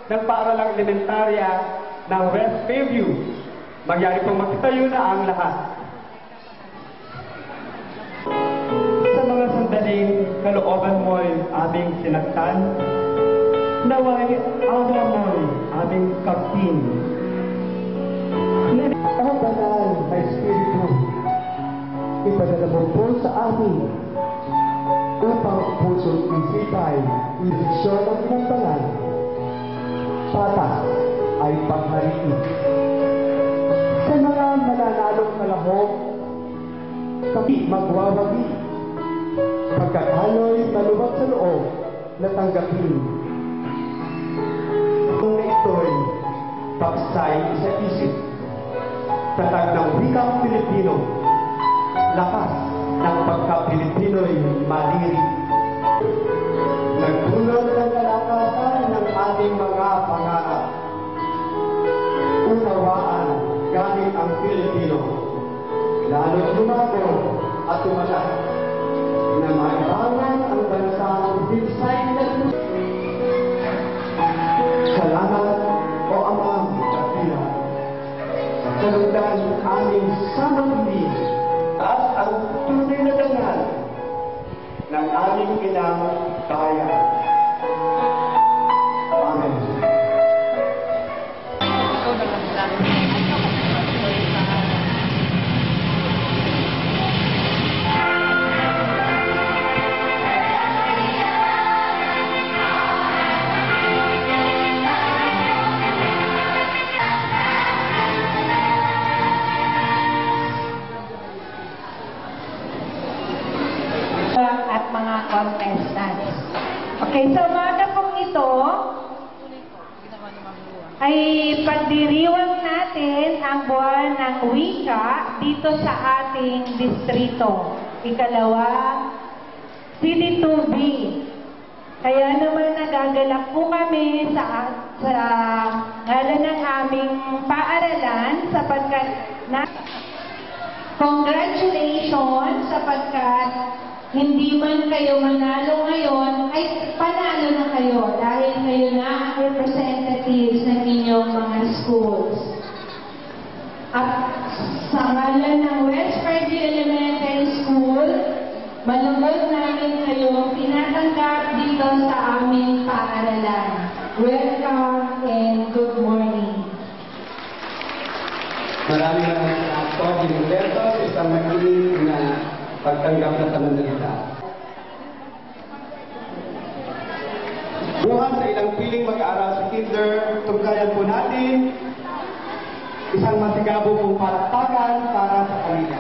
ng paaralang elementarya ng West Bayview. Magyari pong magtayo na ang lahat. Sa mga sandaling kalooban mo'y aming sinaktan, naway awa mo'y aming kaptin. O banal na Espiritu, ipadala mo po sa amin upang puso't isipay, ibisyon ng inang banal, patas ay paghariin. Sa mga mananalong kalahok, kami magwawagi, pagkakaloy maluwag sa loob na tanggapin. Kung na ito'y paksay sa isip, tatag ng wikang Pilipino, lakas ng pagka-Pilipino'y maliri. Nagdulot ng kalakasan ng ating mga pangarap. Unawaan gamit ang Pilipino, lalo't lumago at tumalas, na maibangan ang bansang himsay na salamat o Amang Kapila. Kalugdan aming samang at ang tunay na dangal ng aming inang bayan. Amen. At mga contestants. Okay, sa umaga pong ito ay pagdiriwang natin ang buwan ng wika dito sa ating distrito. Ikalawa, City 2B. Kaya naman nagagalak po kami sa ngalan ng aming paaralan sapagkat congratulations sapagkat hindi man kayo manalo ngayon, ay panalo na kayo dahil kayo na ang representatives ng inyong mga schools. At sa ngalan ng West Fairview Elementary School, malungkot namin kayong tinatanggap dito sa aming paaralan. Welcome and good morning. Maraming salamat po, Gilberto, sa isang makinig na pagtanggap na pananalita. Bukas sa ilang piling mag-aaral sa kinder, tungkayan po natin isang masigabo pong palakpakan para sa kanila.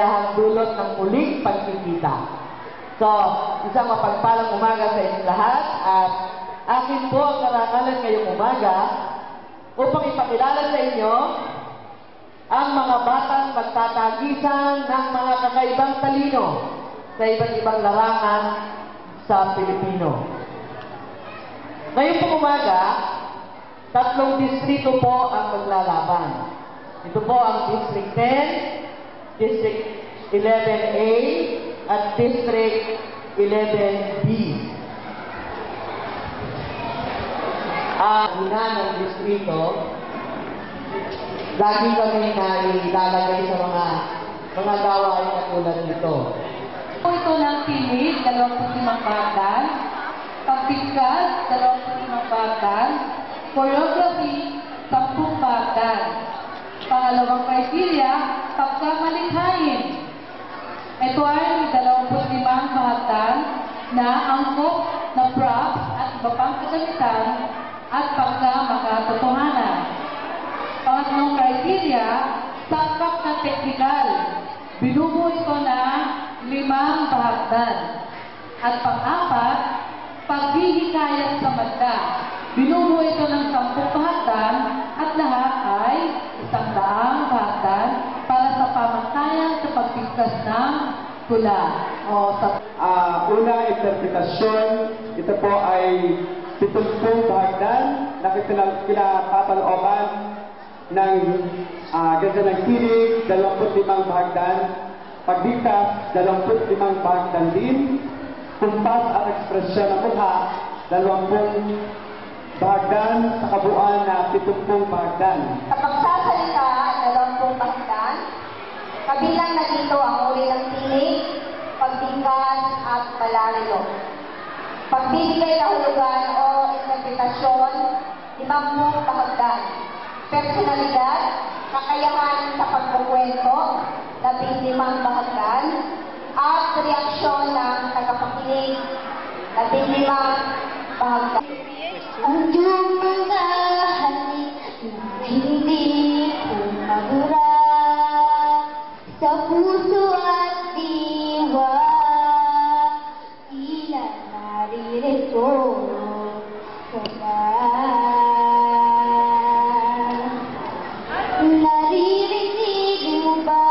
kaligayahang dulot ng muling pagkikita. So, isang mapagpalang umaga sa inyong lahat at akin po ang karangalan ngayong umaga upang ipakilala sa inyo ang mga batang magtatagisan ng mga kakaibang talino sa iba't ibang larangan sa Pilipino. Ngayon pong umaga, 3 distrito po ang maglalaban. Ito po ang District 10, District 11A, at District 11B. Ang ina ng distrito, lagi kami na ilalagay sa mga gawain na tulad nito. Ito ng tinig, 25 batal. Pagbigkas, 25 batal. Choreography, 10 batal. Pangalawang criteria, pagkamalikhain. Ito ay 25 batal na angkop na props at iba pang kagamitan at pagkamakatotohanan. Pangatlong criteria, sapat na teknikal. Binubuo ito na 5 bahagdan. At pang-apat, paghihikayat sa madla. Binubuo ito ng 10 bahagdan at lahat ay 100 bahagdan para sa pamantayan sa pagbigkas ng tula. Una, interpretasyon. Ito po ay 70 bahagdan na kinapapalooban ng ganda ng tinig, 25 bahagdan. Pagbigkas, 25 bahagdan din. Kumpas at ekspresyon ng mukha, 20 bahagdan sa kabuuan na 70 bahagdan. Sa pagsasalita, 20 bahagdan. Kabilang na dito ang uri ng tinig, pagbigkas at palaryo. Pagbibigay ng hulugan o interpretasyon, 50 bahagdan. Personalidad, kakayahan sa pagkukwento, 15 bahagdan. At reaksyon ng tagapakinig, 15 bahagdan. Ang iyong mga halik na hindi ko mabura sa puso at diwa, tila naririto ka ba? Naririnig mo ba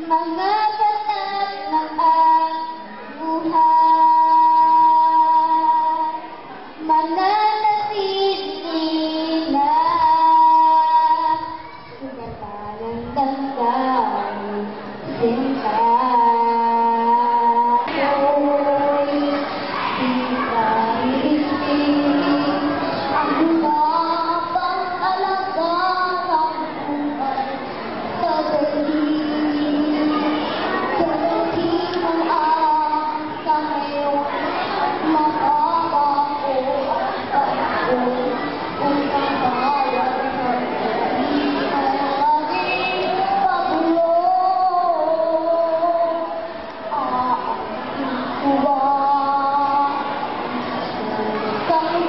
mga batat ng buhay? Mananatili na sugatan ng damdamin sinta. Ako'y di kaisip ang mga pang-alaga ng buhay sa galing. Sagutin mo ang sa ngayon Kang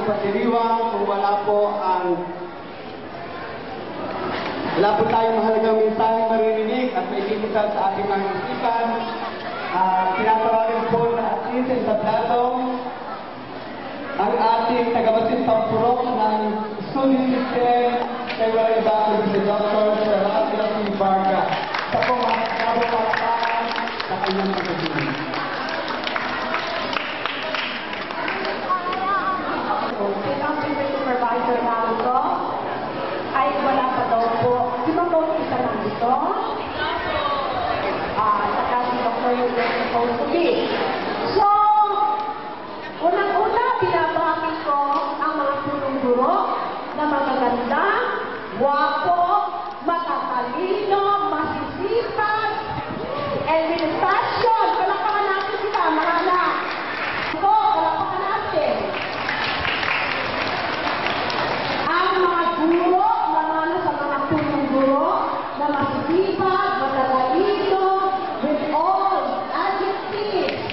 pagdiriwang kung wala po tayong mahalagang mensahe maririnig at mailimutan sa ating mga isipan. Tinatawagan po na atin sa entablado ang ating tagabatis pampurok ng student system kay wala iba kundi si Dr. Serapio Varga. Sa pong mga palakpakan sa kanyang pagkakinig. Ang supervisor namin ko ay wala pa daw po. Di ba po isa lang dito? Saka si Dr. Yudes supposed to be. So, unang-una, binabahagi ko ang mga punong guro na magaganda, wapo, matatalino, masisipag, and with passion. Palakpakan natin sila, mahala. Ito, palakpakan natin. Ang mga guro, mga sa mga punong guro, na masisipag, matatalino, with all adjectives,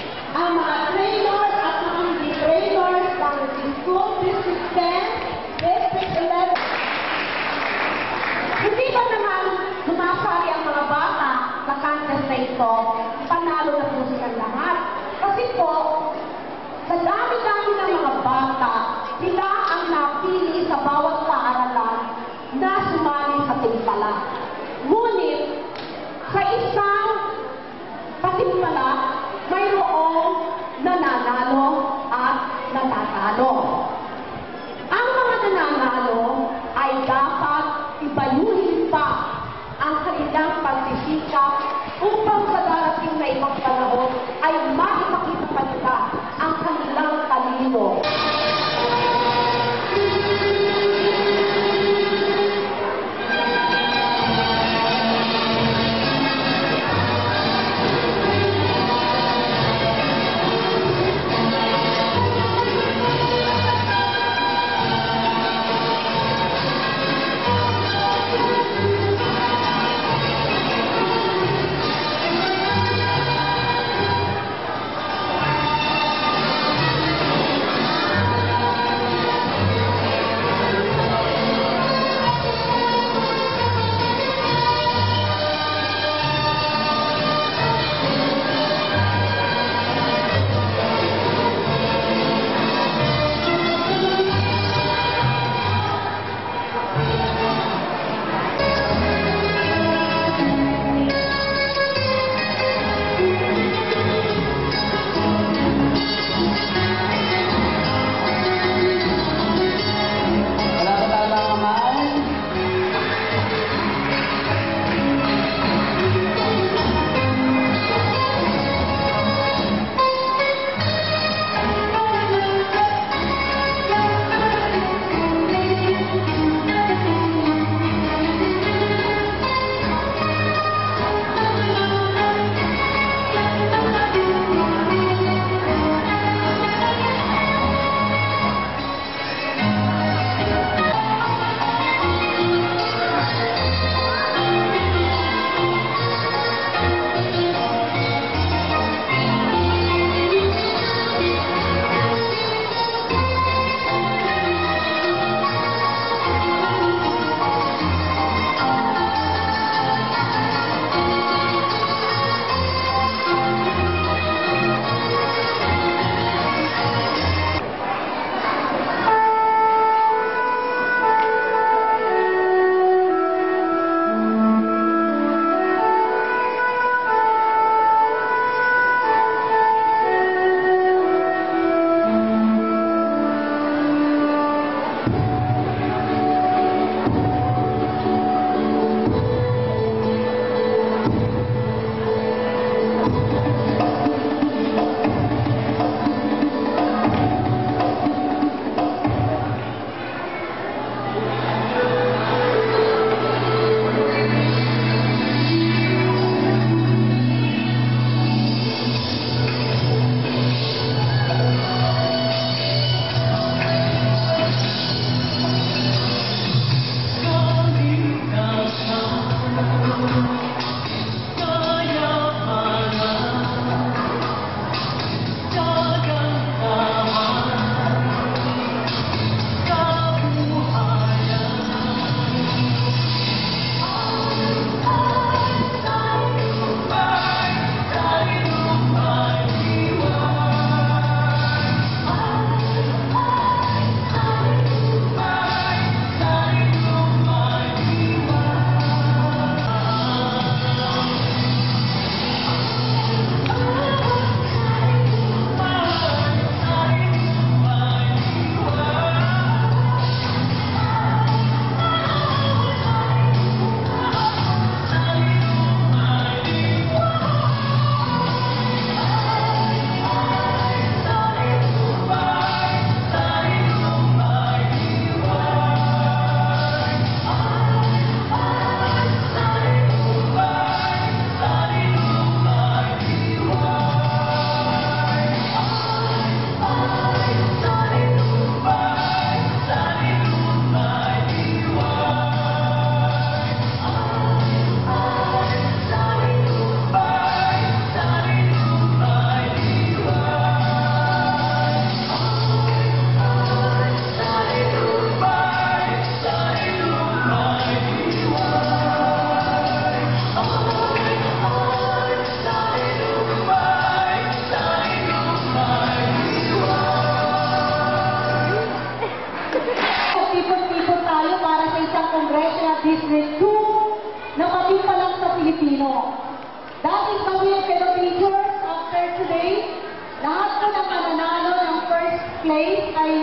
ay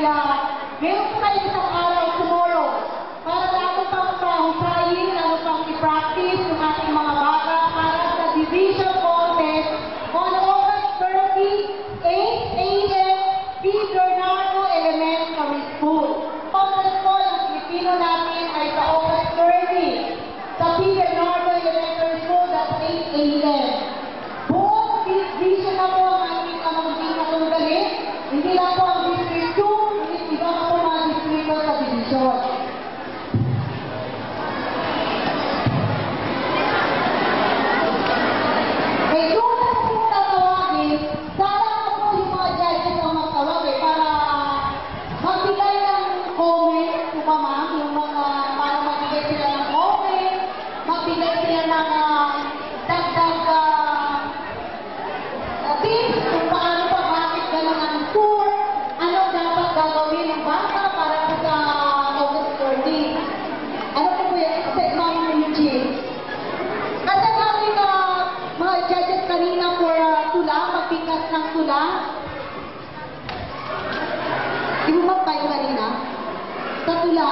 meron po kayo isang araw tomorrow para lalo pang pahusayin, lalo pang i-practice yung ating mga bata para sa division contest on August 30, 8 a.m. P. Bernardo Elementary School. Contest po ng Pilipino natin ay sa August 30 sa P. Bernardo Elementary School, that's 8 a.m. Buong division na po ang ating magiging natunggali. Hindi lang po ang District 2, iba po mga distrito sa division. Eh, kung ano po tatawagin, sana na po yung mga judges ang magtawag para magbigay ng comment, po ba ma'am? Yung mga, para magbigay sila ng comment, magbigay sila ng dagdag tips kung paano pa, bakit gano'n ang tour, ano dapat gagawin ng bata para sa August 30. Ano po po yan? Sa Ma'am Eugene. At ang aming mga judges kanina for tula, magbigas ng tula. Inumat tayo kanina? Sa tula.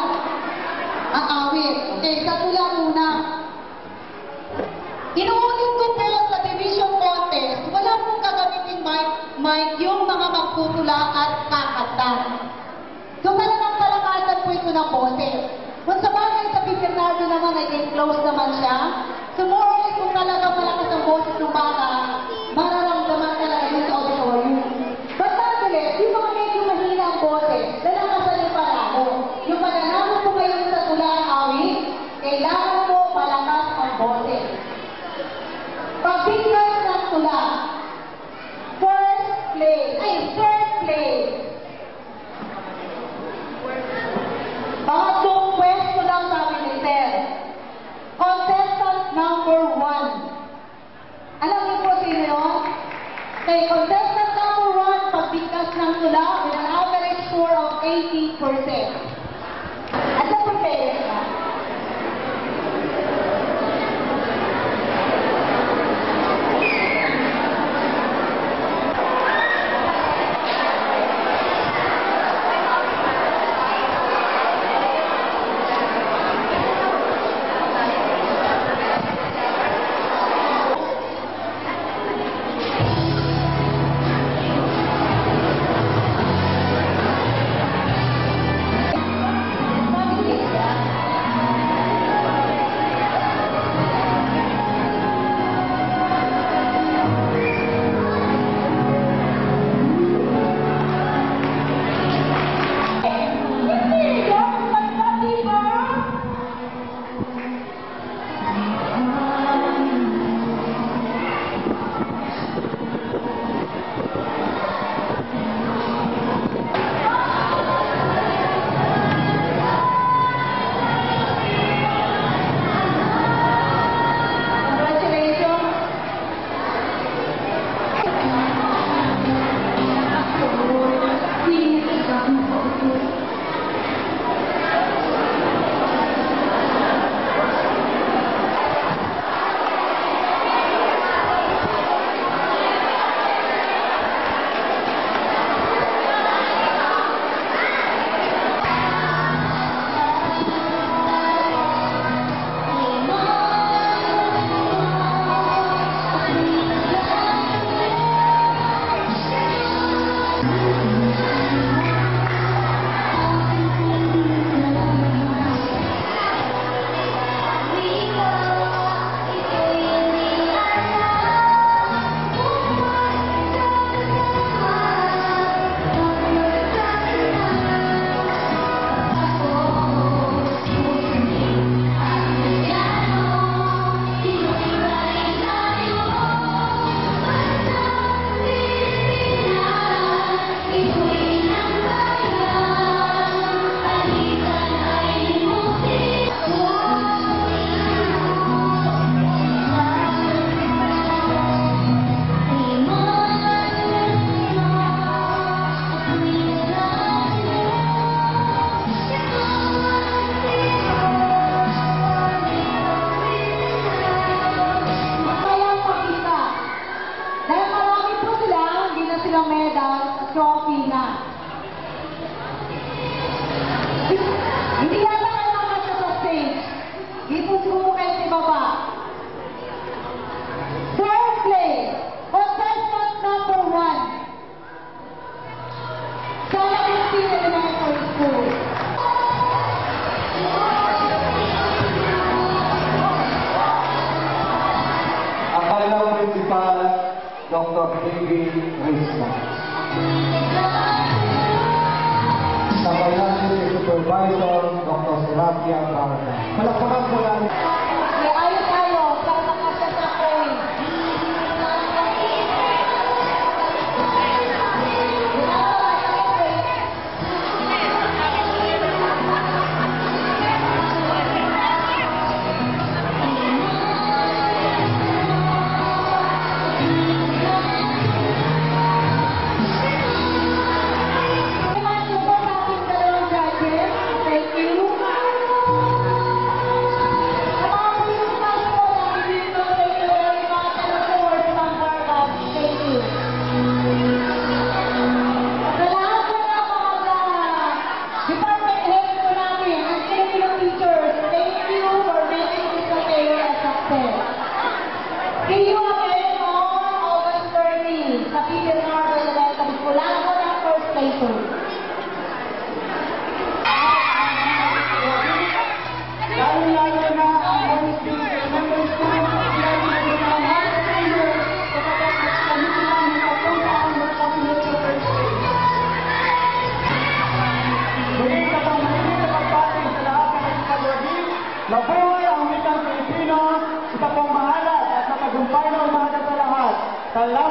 Awit. Okay, sa tula muna. Inuulit ko po sa division contest, wala pong gagamitin mic yung mga magtutula at kakanta. So talagang palakasan po ito ng boses. Kung sa bagay sa Bernardo naman ay enclosed naman siya, so more or less kung talagang malakas ang boses ng bata, mararamdaman talaga yun sa auditorium. But nonetheless, yung mga medyo mahina ang boses, lalakasan yung palako. Yung pananalo po ngayon sa tula at awit, kailangan po malakas ang boses. Pag-bigyan ng tula, third place. Pangatlong pwesto lang sabi ni Sir. Contestant number 1. Alam niyo po sino yun? Okay, contestant number 1, pagbigkas ng tula with an average score of 80%. At sa prepare ka? magiging response. Sabay natin si Supervisor Dr. Serapia Barca. Palakpakan po namin. May ayos tayo para makasya sa point. See you again on August 30 sa Peter Northern Elementary School. Lang ako ng first placer. Lalo-lalo na ang Honesty Elementary School, lalo-lalo na ang high schoolers, kapag kami lang nakapunta ang magpapilito first day. Muli sa pamahilig na pagpapin sa lahat ng nagpapalwagi, mabuhay ang wikang Pilipino, isa pong mahalat at matagumpay na umaga sa lahat. Salamat!